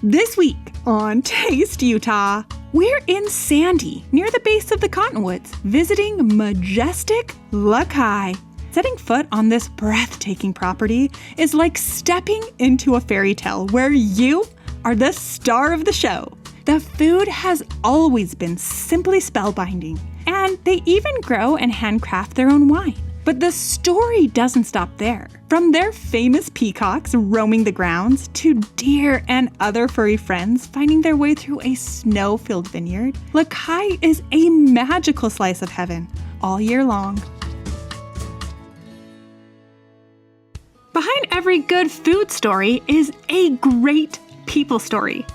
This week on Taste Utah, we're in Sandy, near the base of the Cottonwoods, visiting majestic Caille. Setting foot on this breathtaking property is like stepping into a fairy tale where you are the star of the show. The food has always been simply spellbinding, and they even grow and handcraft their own wine. But the story doesn't stop there. From their famous peacocks roaming the grounds to deer and other furry friends finding their way through a snow-filled vineyard, Caille is a magical slice of heaven all year long. Behind every good food story is a great people story.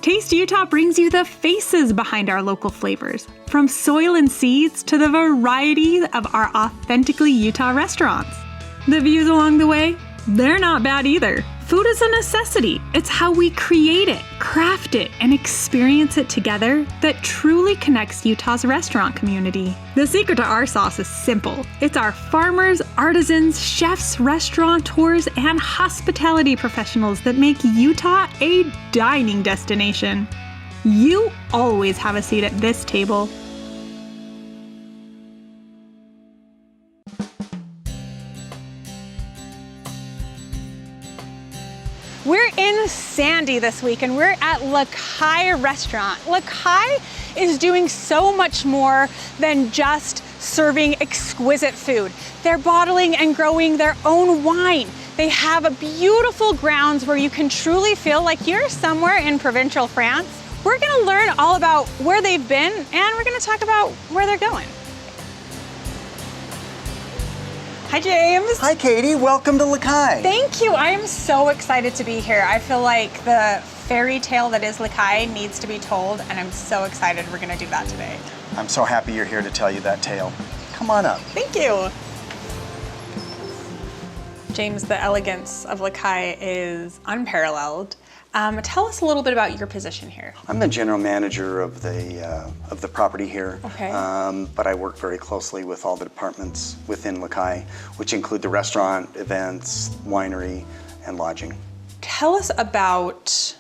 Taste Utah brings you the faces behind our local flavors, from soil and seeds to the variety of our authentically Utah restaurants. The views along the way, they're not bad either. Food is a necessity. It's how we create it, craft it, and experience it together that truly connects Utah's restaurant community. The secret to our sauce is simple. It's our farmers, artisans, chefs, restaurateurs, and hospitality professionals that make Utah a dining destination. You always have a seat at this table. We're in Sandy this week and we're at Caille restaurant. Caille is doing so much more than just serving exquisite food. They're bottling and growing their own wine. They have beautiful grounds where you can truly feel like you're somewhere in provincial France. We're gonna learn all about where they've been and we're gonna talk about where they're going. Hi, James. Hi, Katy. Welcome to Caille. Thank you. I am so excited to be here. I feel like the fairy tale that is Caille needs to be told, and I'm so excited we're going to do that today. I'm so happy you're here to tell you that tale. Come on up. Thank you. James, the elegance of Caille is unparalleled. Tell us a little bit about your position here. I'm the general manager of the property here. Okay. But I work very closely with all the departments within Caille, which include the restaurant, events, winery, and lodging. Tell us about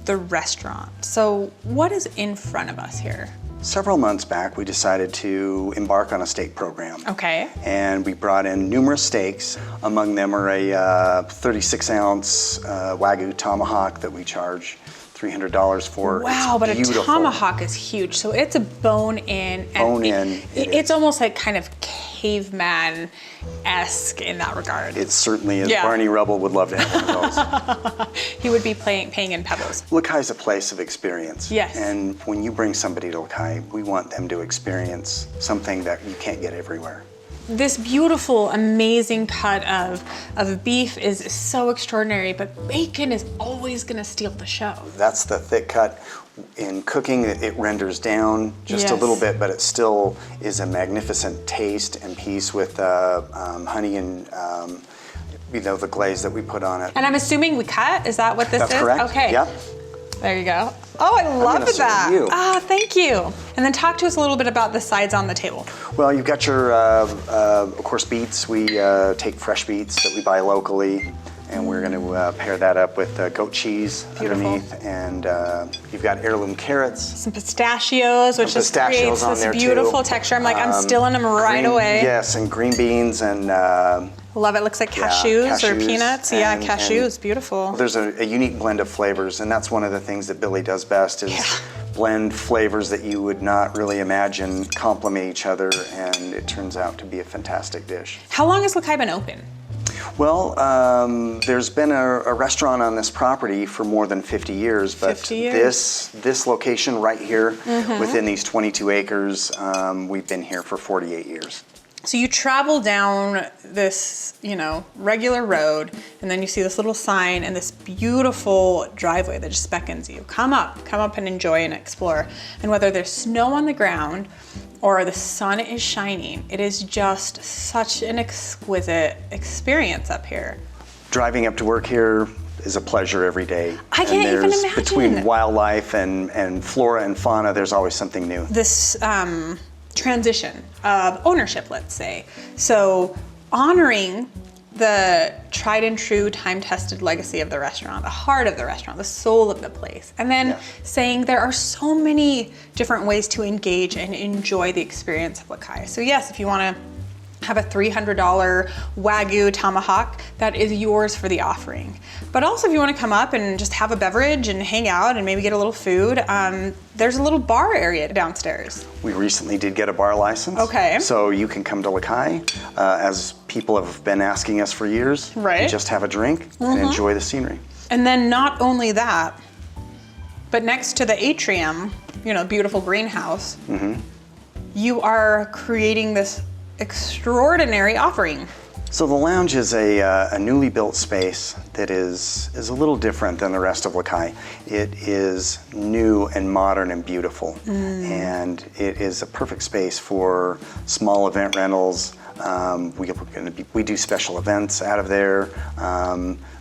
the restaurant. So what is in front of us here? Several months back, we decided to embark on a steak program. Okay. And we brought in numerous steaks. Among them are a 36-ounce Wagyu tomahawk that we charge $300 for. Wow, but beautiful. A tomahawk is huge. So it's a bone-in. It's almost like kind of caveman-esque in that regard. It certainly is. Yeah. Barney Rubble would love to have one of those. He would be paying in pebbles. Caille's a place of experience. Yes. And when you bring somebody to Caille, we want them to experience something that you can't get everywhere. This beautiful, amazing cut of beef is so extraordinary, but bacon is always gonna steal the show. That's the thick cut. In cooking, it renders down just a little bit, but it still is a magnificent taste and piece with honey and the glaze that we put on it. And I'm assuming we cut, is that what this is? That's correct. Okay. Yep. There you go. Oh, I love that. You. Oh, thank you. And then talk to us a little bit about the sides on the table. Well, you've got your, of course, beets. We take fresh beets that we buy locally, and we're going to pair that up with goat cheese underneath. And you've got heirloom carrots. Some pistachios, which just creates this beautiful texture. I'm stealing them right away. Yes, and green beans and... love it. Looks like cashews or peanuts. And, cashews. Beautiful. There's a unique blend of flavors, and that's one of the things that Billy does best is blend flavors that you would not really imagine complement each other, and it turns out to be a fantastic dish. How long has Caille been open? Well, there's been a restaurant on this property for more than 50 years, but 50 years. This location right here, within these 22 acres, we've been here for 48 years. So you travel down this, regular road, and then you see this little sign and this beautiful driveway that just beckons you. Come up and enjoy and explore. And whether there's snow on the ground or the sun is shining, it is just such an exquisite experience up here. Driving up to work here is a pleasure every day. I can't even imagine. Between wildlife and flora and fauna, there's always something new. This transition of ownership, let's say. So honoring the tried and true, time-tested legacy of the restaurant, the heart of the restaurant, the soul of the place. And then saying there are so many different ways to engage and enjoy the experience of La Caille. So yes, if you want to have a $300 Wagyu tomahawk, that is yours for the offering. But also if you want to come up and just have a beverage and hang out and maybe get a little food, there's a little bar area downstairs. We recently did get a bar license. Okay. So you can come to La Caille, as people have been asking us for years. Right. And just have a drink and enjoy the scenery. And then not only that, but next to the atrium, beautiful greenhouse, you are creating this extraordinary offering. So the lounge is a newly built space that is a little different than the rest of La Caille. It is new and modern and beautiful, and it is a perfect space for small event rentals. We do special events out of there.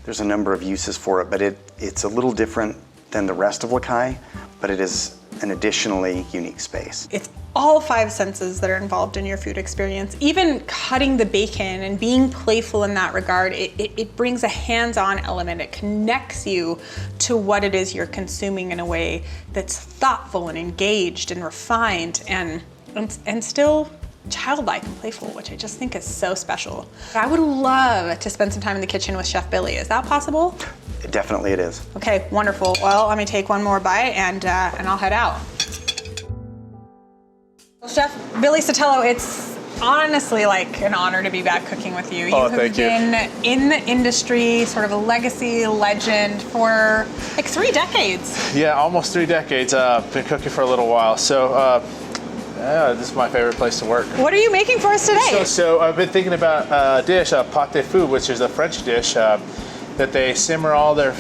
There's a number of uses for it, but it's a little different than the rest of La Caille, but it is an additionally unique space. It's all 5 senses that are involved in your food experience. Even cutting the bacon and being playful in that regard, it brings a hands-on element. It connects you to what it is you're consuming in a way that's thoughtful and engaged and refined and still childlike and playful, which I just think is so special. I would love to spend some time in the kitchen with Chef Billy. Is that possible? Definitely it is. Okay, wonderful. Well, let me take one more bite and I'll head out. Well, Chef Billy Sotelo, it's honestly like an honor to be back cooking with you. You have been in the industry, sort of a legacy legend for like 3 decades. Yeah, almost 3 decades. Been cooking for a little while. So this is my favorite place to work. What are you making for us today? So I've been thinking about a dish, pâté fou, which is a French dish that they simmer all their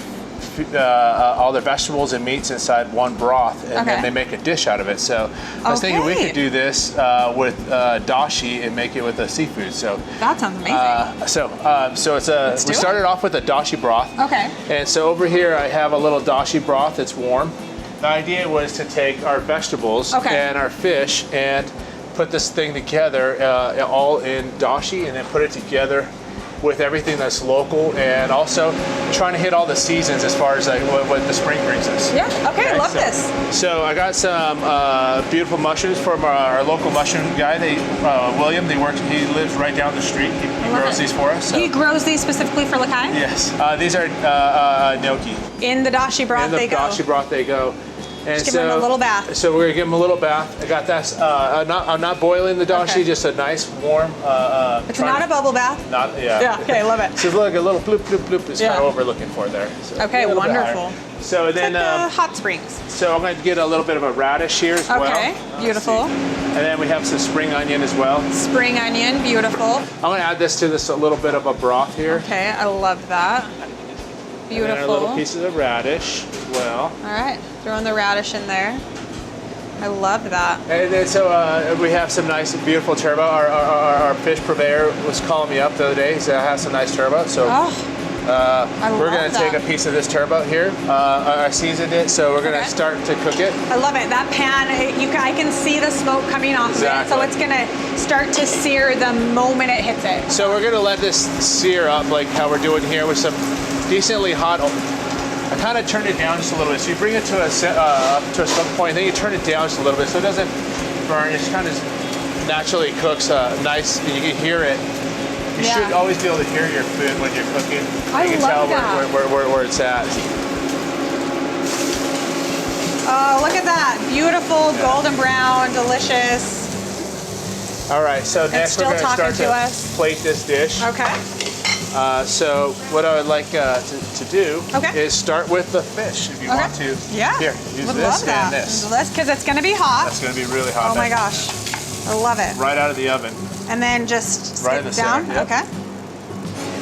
vegetables and meats inside one broth, and then they make a dish out of it. So I was thinking we could do this with dashi and make it with the seafood. So that sounds amazing. So it's we started off with a dashi broth. Okay. And so over here I have a little dashi broth that's warm. The idea was to take our vegetables and our fish and put this thing together all in dashi, and then put it together with everything that's local, and also trying to hit all the seasons as far as like what the spring brings us. Yeah, okay, I love this. So I got some beautiful mushrooms from our local mushroom guy, William. He lives right down the street. He grows these for us. So. He grows these specifically for La Caille? Yes, these are gnocchi. In the dashi broth they go. In the dashi broth they go. And just give them a little bath. So we're gonna give them a little bath. I got that. I'm not boiling the dashi, just a nice warm. It's not a bubble bath. Not Yeah. Okay, love it. So look, a little bloop bloop bloop is kind of what we're looking for there. So okay, wonderful. So then like hot springs. So I'm going to get a little bit of a radish here as well. Okay, beautiful. And then we have some spring onion as well. Spring onion, beautiful. I'm going to add this to a little bit of a broth here. Okay, I love that. Beautiful. And then our little pieces of radish as well. All right, throwing the radish in there. I love that. And then so we have some nice, beautiful turbot. Our fish purveyor was calling me up the other day. He said I have some nice turbot. So we're going to take a piece of this turbot here. I seasoned it, so we're going to start to cook it. I love it. That pan, I can see the smoke coming off of it, so it's going to start to sear the moment it hits it. So we're going to let this sear up like how we're doing here with some decently hot. I kind of turned it down just a little bit. So you bring it to a smoke point, then you turn it down just a little bit so it doesn't burn. It just kind of naturally cooks nice, and you can hear it. You should always be able to hear your food when you're cooking. You can tell where it's at. Oh, look at that. Beautiful, golden brown, delicious. All right, so next we're going to start to plate this dish. Okay. So what I would like to do is start with the fish, if you want to. Yeah. Here, use this and this. Because it's going to be hot. That's going to be really hot. Oh my gosh. I love it. Right out of the oven. And then just right in the down. Center, Okay.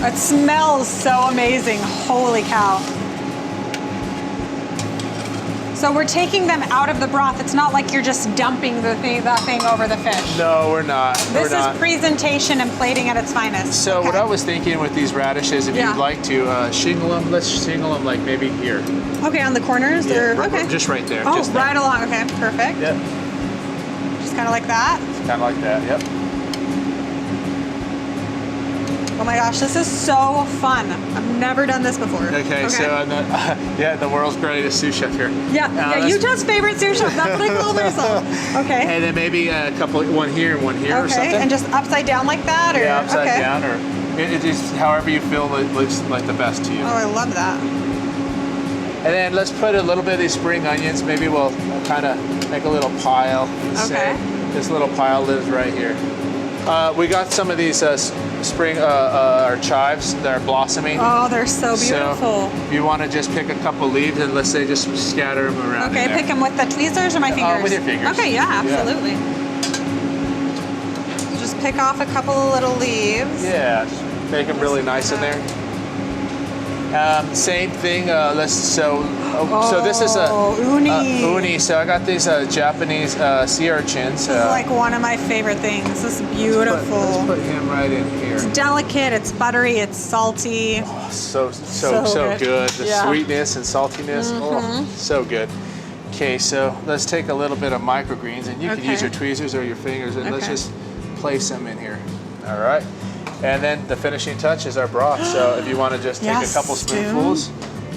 It smells so amazing. Holy cow. So we're taking them out of the broth. It's not like you're just dumping that thing over the fish. No, we're not. This is presentation and plating at its finest. So what I was thinking with these radishes, if you'd like to shingle them, let's shingle them like maybe here. Okay, on the corners? Yeah, just right there. Oh, just right along. Okay, perfect. Yep. Just kind of like that? Kind of like that, yep. Oh my gosh, this is so fun. I've never done this before. Okay. So I'm the world's greatest sous chef here. Yeah, Utah's favorite sous chef. That's what I call myself. Okay. And then maybe a couple, one here and one here or something. And just upside down like that? Or? Yeah, upside down, or it is however you feel it looks like the best to you. Oh, I love that. And then let's put a little bit of these spring onions. Maybe we'll kind of make a little pile. Okay. This little pile lives right here. We got some of these spring or chives that are blossoming. Oh, they're so beautiful. So you want to just pick a couple leaves and let's say just scatter them around. Okay, pick them with the tweezers or my fingers? With your fingers. Okay, yeah, absolutely. Just pick off a couple of little leaves. Yeah, just make them really nice in there. Same thing. So this is a uni. So I got these Japanese sea urchins. This is like one of my favorite things. This is beautiful. Let's put him right in here. It's delicate. It's buttery. It's salty. Oh, so good. The sweetness and saltiness. Oh, so good. Okay, so let's take a little bit of microgreens, and you can use your tweezers or your fingers, and let's just place them in here. All right. And then the finishing touch is our broth. So if you want to just take a couple spoonfuls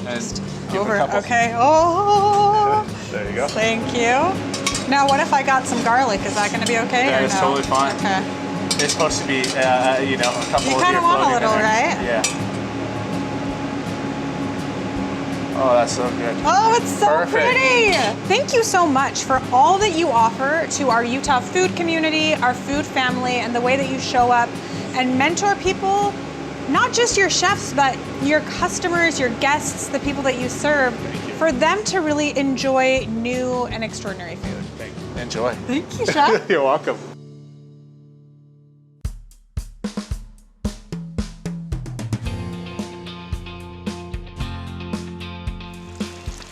and give a couple. Okay. Oh. There you go. Thank you. Now, what if I got some garlic? Is that going to be okay? Yeah, or it's no? totally fine. Okay. It's supposed to be, a couple You of kind of want a little, right? Yeah. Oh, that's so good. Oh, it's so Perfect. pretty. Thank you so much for all that you offer to our Utah food community, our food family, and the way that you show up and mentor people, not just your chefs, but your customers, your guests, the people that you serve, for them to really enjoy new and extraordinary food. Enjoy. Thank you, Chef. You're welcome.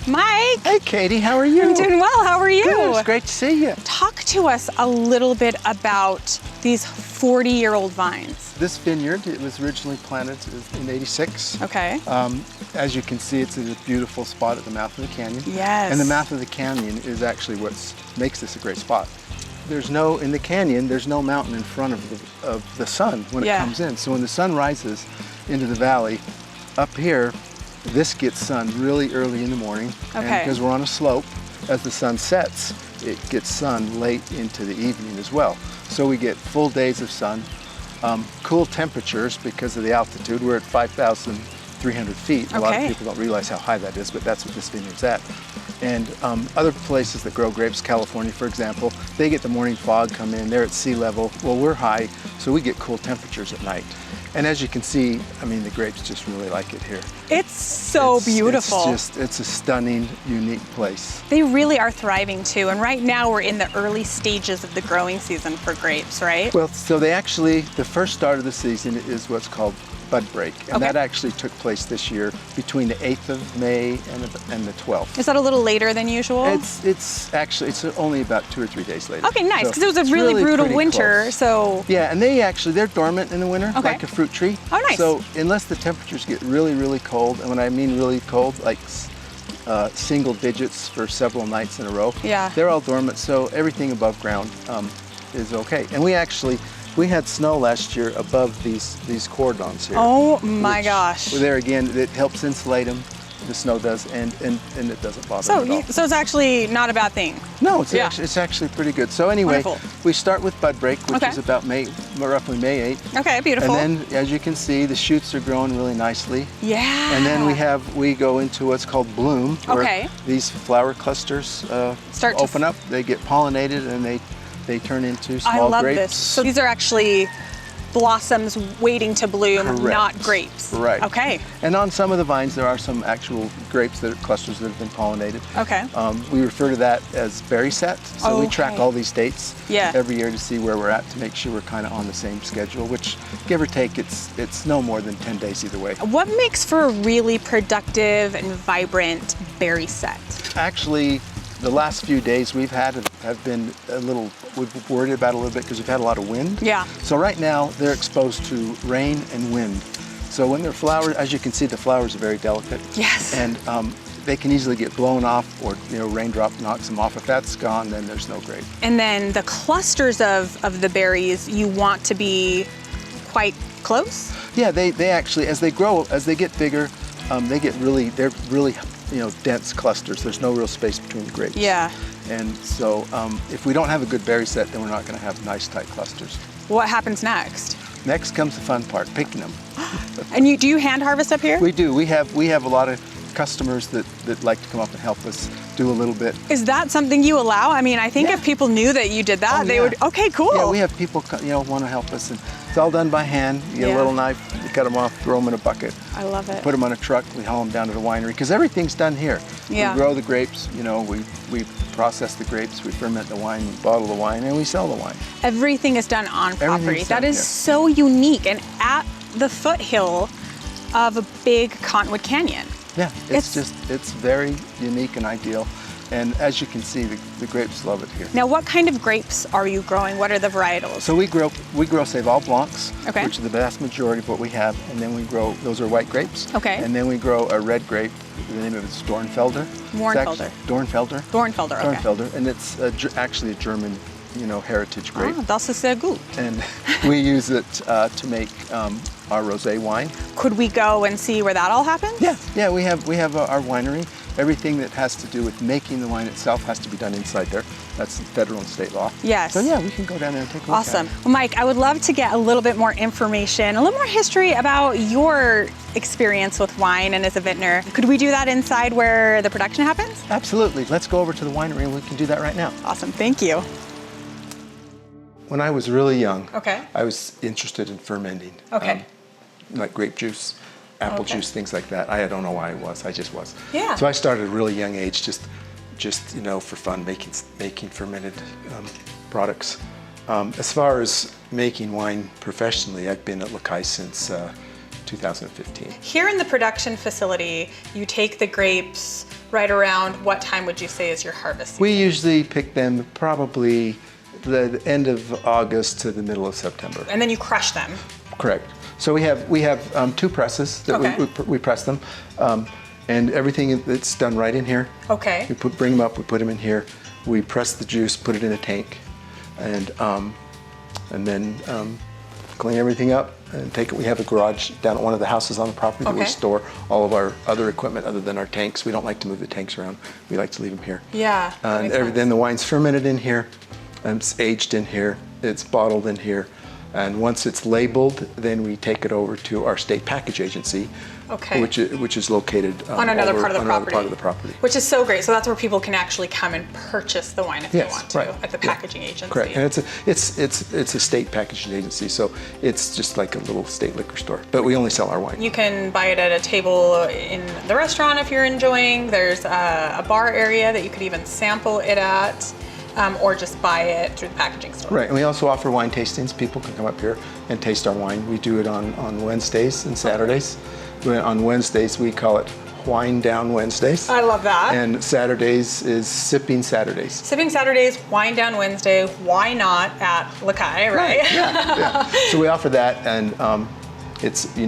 Mike. Hey, Katie, how are you? I'm doing well. How are you? Good. It's great to see you. Talk to us a little bit about these 40-year-old vines. This vineyard, it was originally planted in '86. Okay. As you can see, it's in a beautiful spot at the mouth of the canyon. Yes. And the mouth of the canyon is actually what makes this a great spot. In the canyon, there's no mountain in front of the sun when it comes in. So when the sun rises into the valley, up here, this gets sun really early in the morning. Okay. And because we're on a slope, as the sun sets, it gets sun late into the evening as well. So we get full days of sun, cool temperatures because of the altitude. We're at 5,300 feet. A lot of people don't realize how high that is, but that's what this vineyard's at. And other places that grow grapes, California, for example, they get the morning fog come in. They're at sea level. Well, we're high, so we get cool temperatures at night. And as you can see, I mean, the grapes just really like it here. It's so beautiful. It's a stunning, unique place. They really are thriving too. And right now we're in the early stages of the growing season for grapes, right? Well, so the first start of the season is what's called bud break. And that actually took place this year between the 8th of May and the 12th. Is that a little later than usual? It's only about 2 or 3 days later. Okay, nice, because it was a really brutal winter, so. Yeah, and they're dormant in the winter, like a fruit tree. Oh, nice. So unless the temperatures get really, really cold, and when I mean really cold, like single digits for several nights in a row, they're all dormant, so everything above ground is okay. And we had snow last year above these cordons here. Oh my gosh. There again, it helps insulate them, the snow does, and it doesn't bother them at all. So it's actually not a bad thing. No, it's actually pretty good. So anyway, we start with bud break, which is about roughly May 8th. Okay, beautiful. And then, as you can see, the shoots are growing really nicely. Yeah. And then we go into what's called bloom, where these flower clusters start to open up, they get pollinated, and they turn into small grapes. I love this. So these are actually blossoms waiting to bloom, not grapes. Right. Okay. And on some of the vines, there are some actual grapes that are clusters that have been pollinated. Okay. We refer to that as berry set. So we track all these dates every year to see where we're at, to make sure we're kind of on the same schedule, which give or take, it's no more than 10 days either way. What makes for a really productive and vibrant berry set? Actually, the last few days we've had have been we've worried about a little bit because we've had a lot of wind. Yeah. So right now they're exposed to rain and wind. So when they're flowers, as you can see, the flowers are very delicate. Yes. And they can easily get blown off, or raindrop knocks them off. If that's gone, then there's no grape. And then the clusters of the berries you want to be quite close? Yeah, they actually, as they grow, as they get bigger, they're really, dense clusters. There's no real space between the grapes. Yeah. And so if we don't have a good berry set, then we're not going to have nice tight clusters. What happens next? Next comes the fun part, picking them. And do you hand harvest up here? We do. We have a lot of customers that like to come up and help us do a little bit. Is that something you allow? I mean, I think if people knew that you did that, they would, okay, cool. Yeah, we have people, want to help us, and it's all done by hand. You get a little knife, you cut them off, throw them in a bucket. I love it. Put them on a truck, we haul them down to the winery, because everything's done here. Yeah. We grow the grapes, we process the grapes, we ferment the wine, we bottle the wine, and we sell the wine. Everything is done on property. Everything's That done is here. so unique, and at the foothill of a big Cottonwood Canyon. Yeah, it's very unique and ideal. And as you can see, the grapes love it here. Now, what kind of grapes are you growing? What are the varietals? So we grow Seyval Blancs, Okay. which is the vast majority of what we have, and then we grow, those are white grapes. Okay. And then we grow a red grape, the name of it's Dornfelder. Dornfelder. Dornfelder, okay. Dornfelder, and it's actually a German, heritage grape. Ah, das ist sehr gut. And we use it to make our rosé wine. Could we go and see where that all happens? Yeah, we have our winery. Everything that has to do with making the wine itself has to be done inside there. That's federal and state law. Yes. So yeah, we can go down there and take a look Awesome. at it. Well, Mike, I would love to get a little bit more information, a little more history about your experience with wine and as a vintner. Could we do that inside where the production happens? Absolutely. Let's go over to the winery and we can do that right now. Awesome. Thank you. When I was really young, Okay. I was interested in fermenting. Okay. Like grape juice, apple juice, things like that. I don't know why I just was. Yeah. So I started at a really young age, just for fun, making fermented products. As far as making wine professionally, I've been at Caille since 2015. Here in the production facility, you take the grapes right around what time would you say is your harvest season? We usually pick them probably the end of August to the middle of September. And then you crush them. Correct. So we have two presses that we press them, and everything that's done right in here. Okay. We bring them up, we put them in here, we press the juice, put it in a tank, and then clean everything up and take it. We have a garage down at one of the houses on the property that we store all of our other equipment other than our tanks. We don't like to move the tanks around. We like to leave them here. Yeah. And then the wine's fermented in here, it's aged in here, it's bottled in here. And once it's labeled, then we take it over to our state package agency, which is located on another part of the property. Which is so great. So that's where people can actually come and purchase the wine if they want to at the packaging agency. Correct. And it's a state packaging agency, so it's just like a little state liquor store. But we only sell our wine. You can buy it at a table in the restaurant if you're enjoying. There's a bar area that you could even sample it at. Or just buy it through the packaging store. Right, and we also offer wine tastings. People can come up here and taste our wine. We do it on Wednesdays and Saturdays. On Wednesdays, we call it Wine Down Wednesdays. I love that. And Saturdays is Sipping Saturdays. Sipping Saturdays, Wine Down Wednesday. Why not at Caille, right? Yeah. So we offer that, and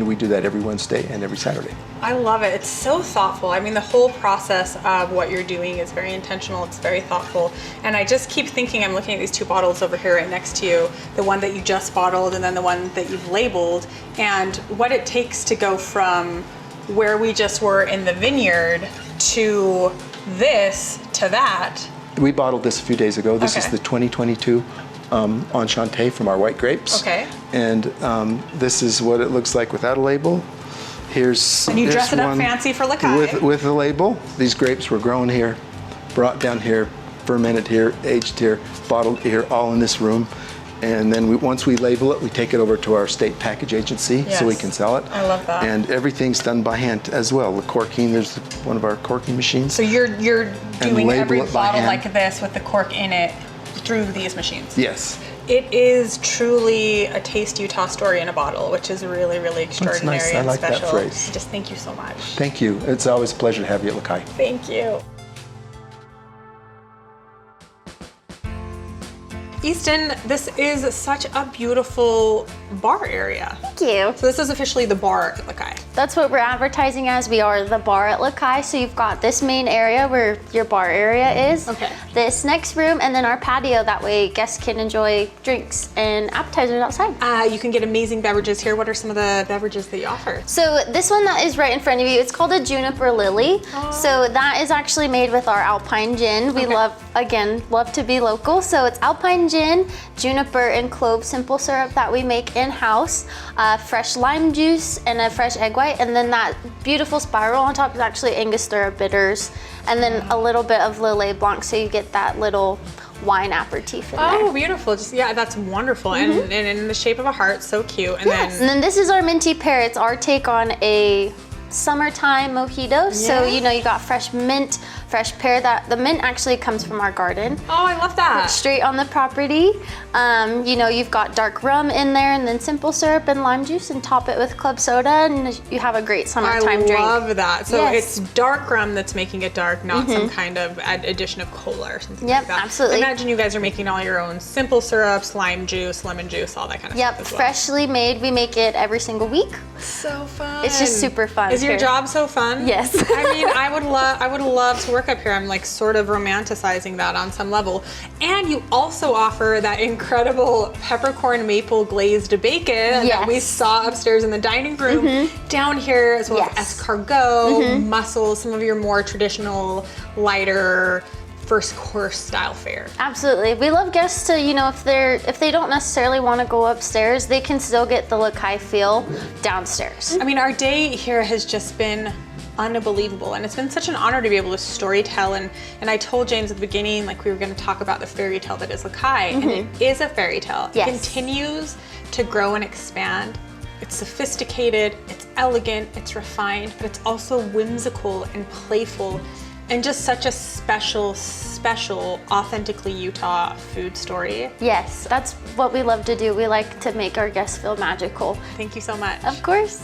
we do that every Wednesday and every Saturday. I love it. It's so thoughtful. I mean, the whole process of what you're doing is very intentional. It's very thoughtful. And I just keep thinking, I'm looking at these two bottles over here right next to you, the one that you just bottled and then the one that you've labeled, and what it takes to go from where we just were in the vineyard to this to that. We bottled this a few days ago. This is the 2022 Enchante from our white grapes. Okay. And this is what it looks like without a label. And you dress it up fancy for Caille. With the label. These grapes were grown here, brought down here, fermented here, aged here, bottled here, all in this room. And then once we label it, we take it over to our state package agency so we can sell it. I love that. And everything's done by hand as well. The corking, there's one of our corking machines. So you're doing every bottle hand. like this with the cork in it through these machines? Yes. It is truly a Taste Utah story in a bottle, which is really, really extraordinary That's nice. and I like special. that phrase. Just thank you so much. Thank you. It's always a pleasure to have you at Caille. Thank you. Easton, this is such a beautiful bar area. Thank you. So this is officially the bar at La Caille. That's what we're advertising as. We are the bar at La Caille. So you've got this main area where your bar area is. Okay. This next room, and then our patio. That way guests can enjoy drinks and appetizers outside. You can get amazing beverages here. What are some of the beverages that you offer? So this one that is right in front of you, it's called a Juniper Lily. Oh. So that is actually made with our Alpine gin. We love to be local. So it's Alpine gin, juniper, and clove simple syrup that we make in-house, fresh lime juice, and a fresh egg white. And then that beautiful spiral on top is actually Angostura bitters. And then a little bit of Lillet Blanc, so you get that little wine aperitif in there. Oh, beautiful. Just, yeah, that's wonderful. And in the shape of a heart, so cute. And And then this is our minty pear. It's our take on a summertime mojito. So, you know, you got fresh mint, fresh pear. The mint actually comes from our garden. Oh, I love that. Straight on the property. You know, you've got dark rum in there, and then simple syrup and lime juice, and top it with club soda, and you have a great summertime drink. I love that. So Yes. it's dark rum that's making it dark, not some kind of addition of cola or something Yep, like that. absolutely. I imagine you guys are making all your own simple syrups, lime juice, lemon juice, all that kind of Yep, stuff as well. freshly made. We make it every single week. So fun. It's just super fun. Is your here. job so fun? Yes. I mean, I would love to work up here. I'm like sort of romanticizing that on some level. And you also offer that incredible peppercorn maple glazed bacon that we saw upstairs in the dining room. Down here as well as escargot, mussels, some of your more traditional, lighter, first course style fare. Absolutely. We love guests to, you know, if they don't necessarily want to go upstairs, they can still get the La Caille feel downstairs. I mean, our day here has just been unbelievable, and it's been such an honor to be able to storytell. And I told James at the beginning, like, we were going to talk about the fairy tale that is La Caille, and it is a fairy tale. Yes. It continues to grow and expand. It's sophisticated, it's elegant, it's refined, but it's also whimsical and playful, and just such a special, authentically Utah food story. Yes, that's what we love to do. We like to make our guests feel magical. Thank you so much. Of course.